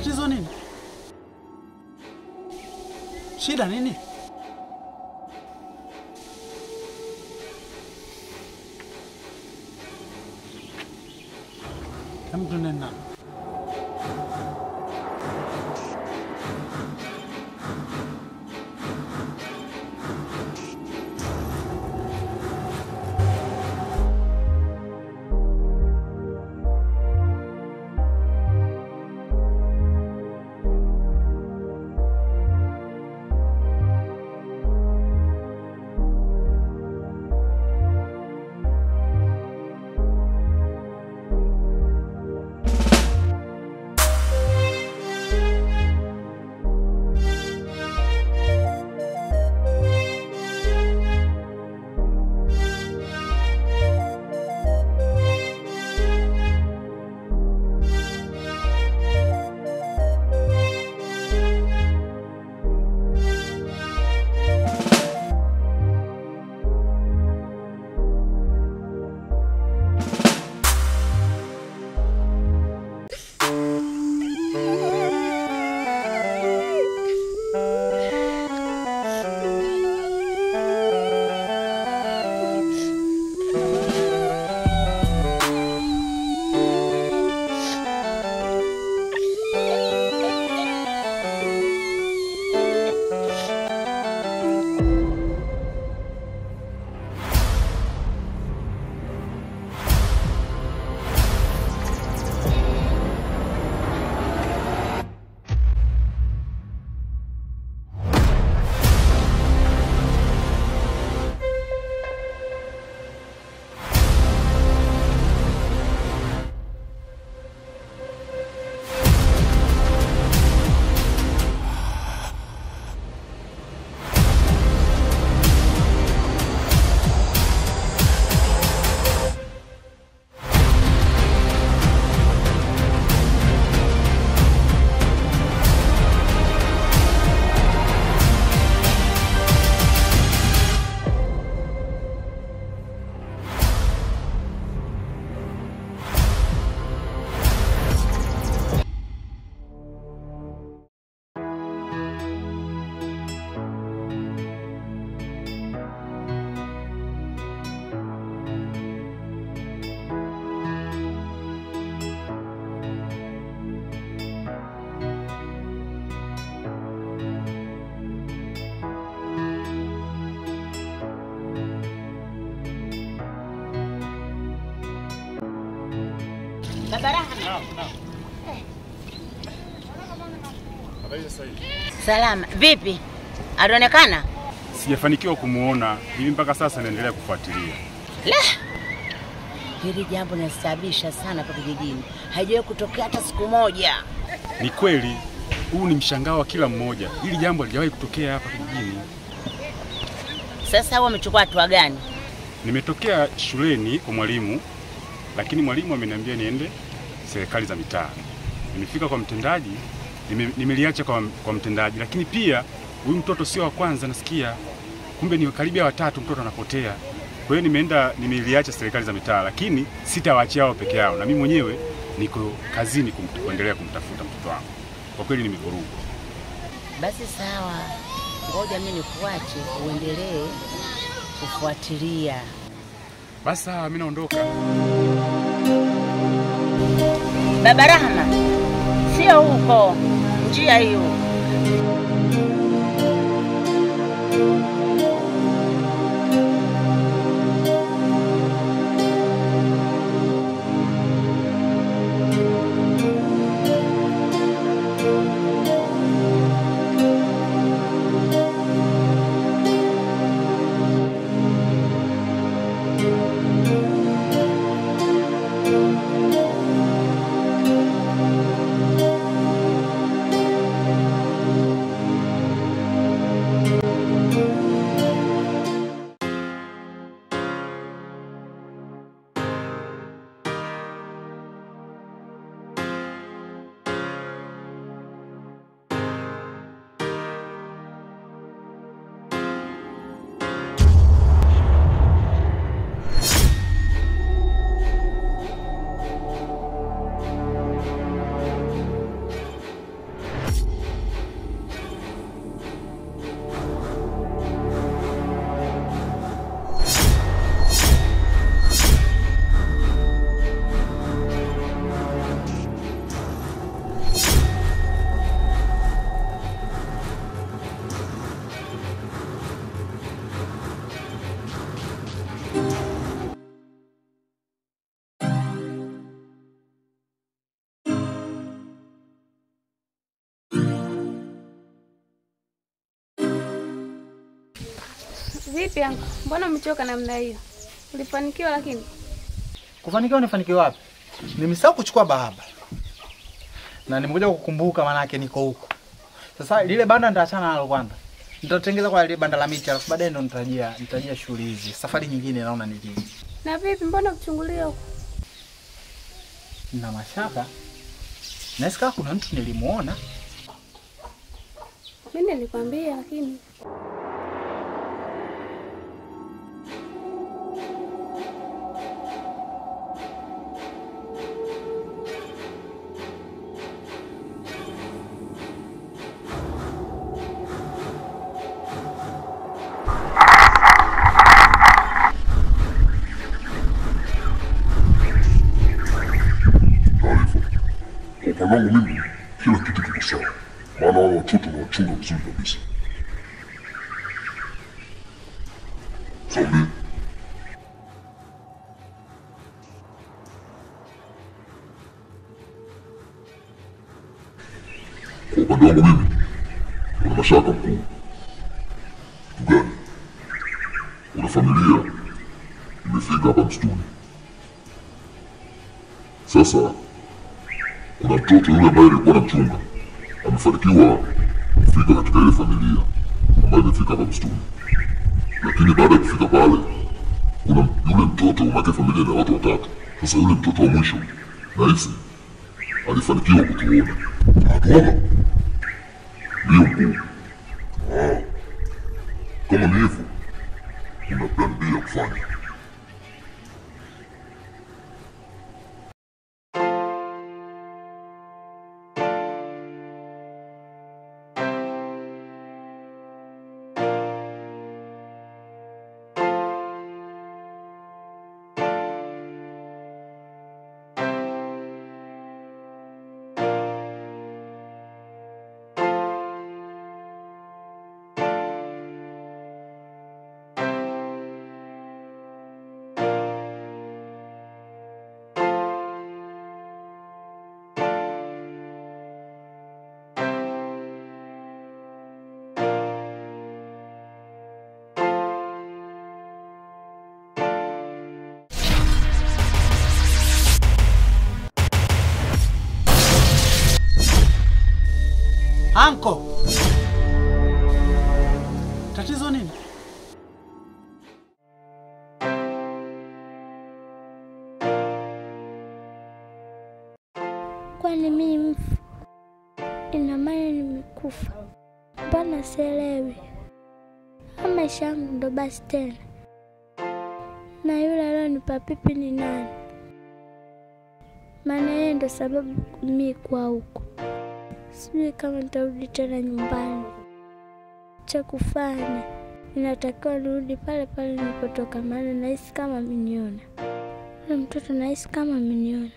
Tatizo nini? Shida nini? Mtu nena. Baba Rahma. Naam. Habari sasa hivi? Salama. Vipi? Anaonekana? Sijafanikiwa kumuona, hivi mpaka sasa naendelea kufuatilia. La. Hili jambo linasababisha sana hapa kijijini. Haijawahi kutokea hata siku moja. Ni kweli, huu ni mshangao wa kila mmoja. Hili jambo halijawahi kutokea hapa kijijini. Sasa wao wamechukua hatua gani? Nimetokea shuleni kwa mwalimu, lakini mwalimu ameniambia niende serikali za mitaa. Nimefika kwa mtendaji, nimeliacha kwa mtendaji, lakini pia huyu mtoto sio wa kwanza nasikia. Kumbe ni karibia watatu mtoto anapotea. Kwa hiyo nimeliacha serikali za mitaa, lakini sitawaachia wao peke yao. Na mimi mwenyewe niko kazini kuendelea kumtafuta mtoto wangu. Kwa kweli nimevurugwa. Basi sawa. Ngoja mimi nikuache uendelee kufuatilia. Basi sawa, mimi naondoka. Baba Rahma, sio huko. Njia hiyo. Vipi yangu? Mbona umechoka namna hiyo? Ulifanikiwa lakini? Kufanikiwa nifanikiwa wapi? Nimesahau kuchukua baba. Na nimekuja kukumbuka maana yake niko huko. Sasa lile banda nitaachana nalo kwanza. Nitatengeneza kwa lile banda la miti alafu baadaye ndo nitarajia shughuli hizi. Safari nyingine naona ni hivi. Na vipi mbona kuchungulia huko? Na mashaka. Nasikia kuna mtu nilimuona. Mimi nilikwambia lakini Kwangu mimi kila kitu kiko sawa. Maana wale watoto ni wachunga vizuri kabisa. Saudi. Kwa upande wangu mimi kuna mashaka mkuu. Kitu gani? Kuna familia imefika hapa msituni. Sasa kuna mtoto yule ambaye alikuwa anamchunga amefanikiwa kufika katika ile familia ambayo imefika hapa msituni, lakini baada ya kufika pale kuna yule mtoto umake familia na watu watatu. Sasa yule mtoto wa mwisho nahisi alifanikiwa kutuona. Unatuona? Ndio mkuu. Kama ni hivyo kuna plan B ya kufanya. Anko. Tatizo nini? Kwani mimi mfu? Ina maana nimekufa. Mbona sielewi? Maisha yangu ndo basi tena. Na yule aliyonipa pipi ni nani? Maana yeye ndo sababu mimi kwa huko. Sijui kama nitarudi tena nyumbani. Cha kufanya ninatakiwa nirudi pale pale nilipotoka, maana nahisi kama ameniona. Yule mtoto nahisi kama ameniona,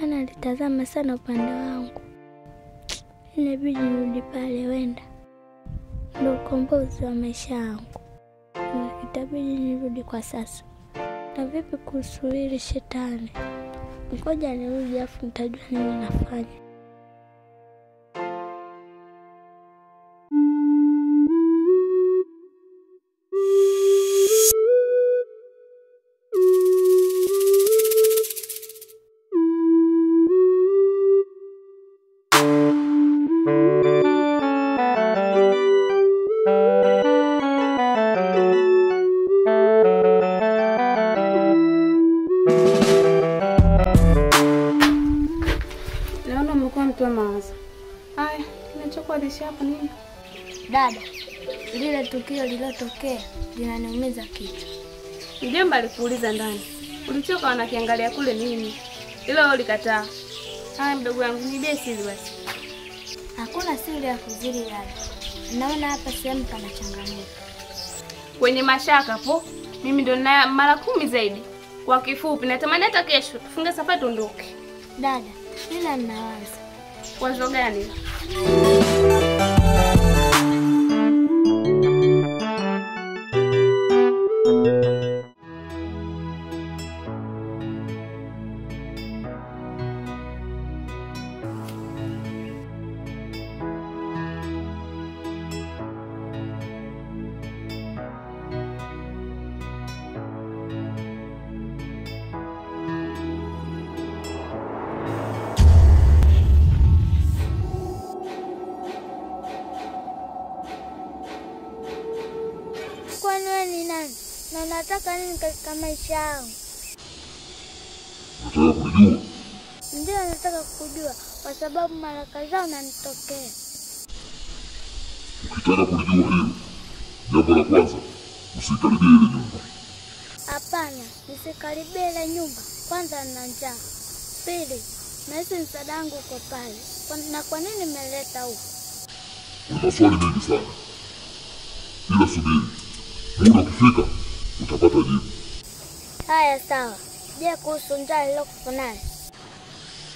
maana alitazama sana upande wangu. Inabidi nirudi pale, wenda ndio ukombozi wa maisha yangu. Itabidi nirudi kwa sasa. Na vipi kuhusu hili shetani? Ngoja nirudi afu nitajua nini nafanya. Hapa nini? Dada, lile tukio lilotokea linaniumiza kichwa. Mjomba alikuuliza ndani. Ulichoka wanakiangalia kule nini? Hilo ulikataa. Haya mdogo wangu, nibie siri basi. Hakuna siri ya kuzidi dada. Naona hapa sehemu pana changamoto. Kwenye mashaka po, mimi ndo na mara 10 zaidi. Kwa kifupi natamani hata kesho tufunge safari tuondoke. Dada, nina ninawaza. Wazo gani? nini katika maisha yangu? Unataka kunijua? Ndio, nataka kujua kwa sababu mara kadhaa unanitokea. Ukitaka kulijua hilo, jambo la kwanza, usikaribie ile nyumba. Hapana, nisikaribie ile nyumba. Kwanza nina njaa. Pili, nahisi msaada wangu uko pale. Na kwa nini nimeleta huko? Una maswali mengi sana. Ila subiri. Muda ukifika, utapata jibu. Haya, sawa. Je, kuhusu njaa nilokufa nayo?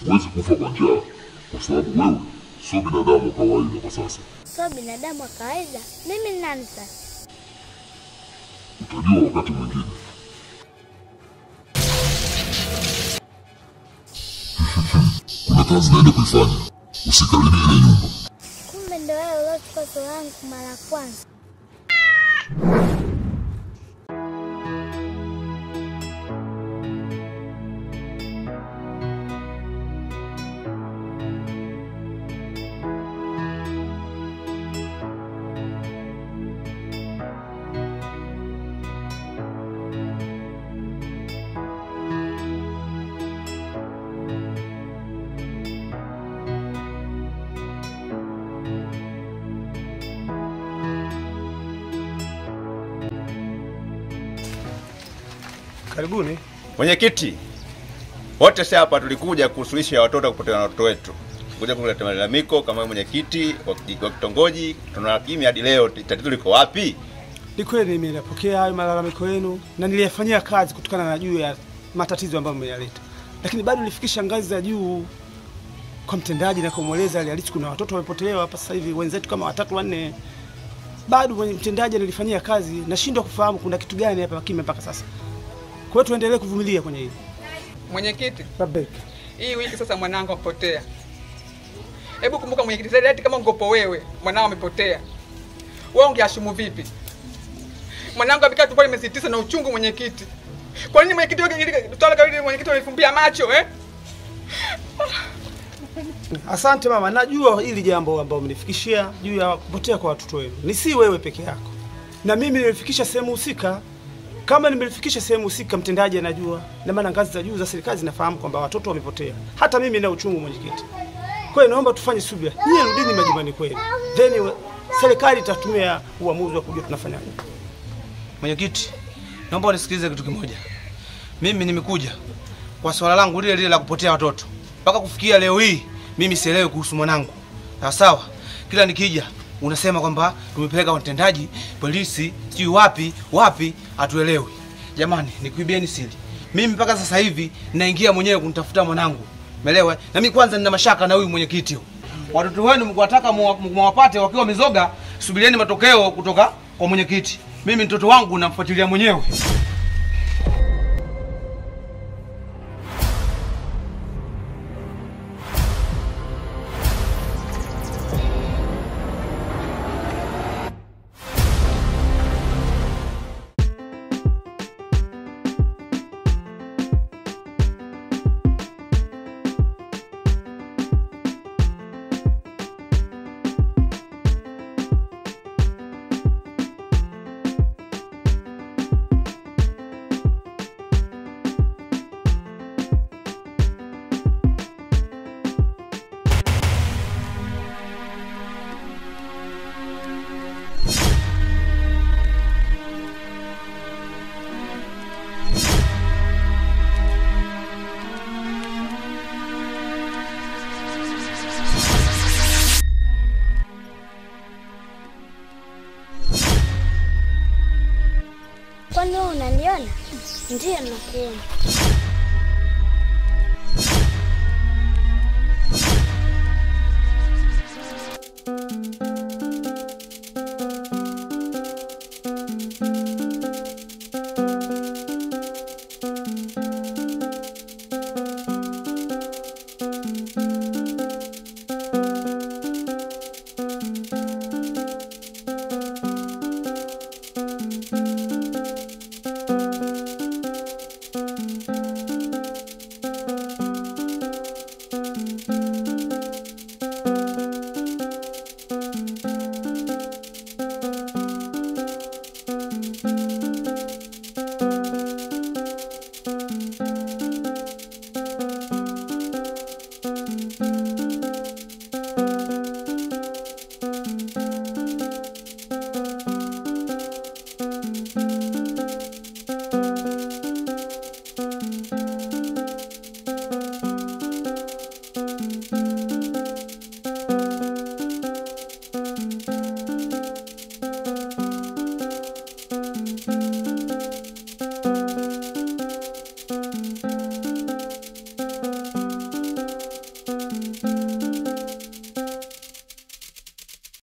Huwezi kufa kwa njaa, kwa sababu wewe sio binadamu wa kawaida kwa sasa. Sio binadamu wa kawaida? Mimi ni nani sasa? Utajua wakati mwingine. Kuna kazi naenda kuifanya. Usikaribie ile nyumba. Kumbe ndio wewe uliochukua sura yangu mara ya kwanza. Karibuni. Mwenyekiti, wote sasa hapa tulikuja kusuluhisha watoto kupotea na watoto wetu. Kuja kuleta malalamiko kama mwenyekiti wa kitongoji, tunahakimi hadi leo tatizo liko wapi? Ni kweli nimepokea hayo malalamiko yenu na niliyafanyia kazi kutokana na juu ya matatizo ambayo mmeyaleta. Lakini bado nilifikisha ngazi za juu kwa mtendaji na kumweleza halisi kuna watoto wamepotelewa hapa sasa hivi wenzetu kama 3 4. Bado mtendaji analifanyia kazi, nashindwa kufahamu kuna kitu gani hapa kimya mpaka sasa. Kwa hiyo tuendelee kuvumilia kwenye hili. Mwenyekiti, Babeki. Hii wiki sasa mwanangu amepotea. Hebu kumbuka mwenyekiti, zaidi kama ungopo wewe, mwanao amepotea. Wewe ungeashumu vipi? Mwanangu amekaa tumboni miezi 9 na uchungu mwenyekiti. Kwa nini mwenyekiti wewe tutala kawili mwenyekiti unifumbia macho Asante mama, najua hili jambo ambalo mnifikishia juu ya kupotea kwa watoto wenu. Ni si wewe peke yako. Na mimi nilifikisha sehemu husika. Kama nimelifikisha sehemu husika mtendaji anajua, na maana ngazi za juu za serikali zinafahamu kwamba watoto wamepotea. Hata mimi na uchungu mwenyekiti. Kwa hiyo naomba tufanye subira. Nyie rudini majumbani kwenu. Then serikali itatumia uamuzi wa kujua tunafanyaje. Mwenyekiti, naomba unisikilize kitu kimoja. Mimi nimekuja kwa swala langu lile la kupotea watoto. Mpaka kufikia leo hii mimi sielewi kuhusu mwanangu. Sawa? Kila nikija unasema kwamba tumepeleka watendaji, polisi, sijui wapi, hatuelewi. Jamani, nikuibieni siri. Mimi mpaka sasa hivi naingia mwenyewe kunitafuta mwanangu. Umeelewa? Na mimi kwanza nina mashaka na huyu mwenyekiti. Watoto wenu mkiwataka mwapate wakiwa mizoga, subirieni matokeo kutoka kwa mwenyekiti. Mimi mtoto wangu namfuatilia mwenyewe. Kwani wewe unaniona? Ndiyo nakuona.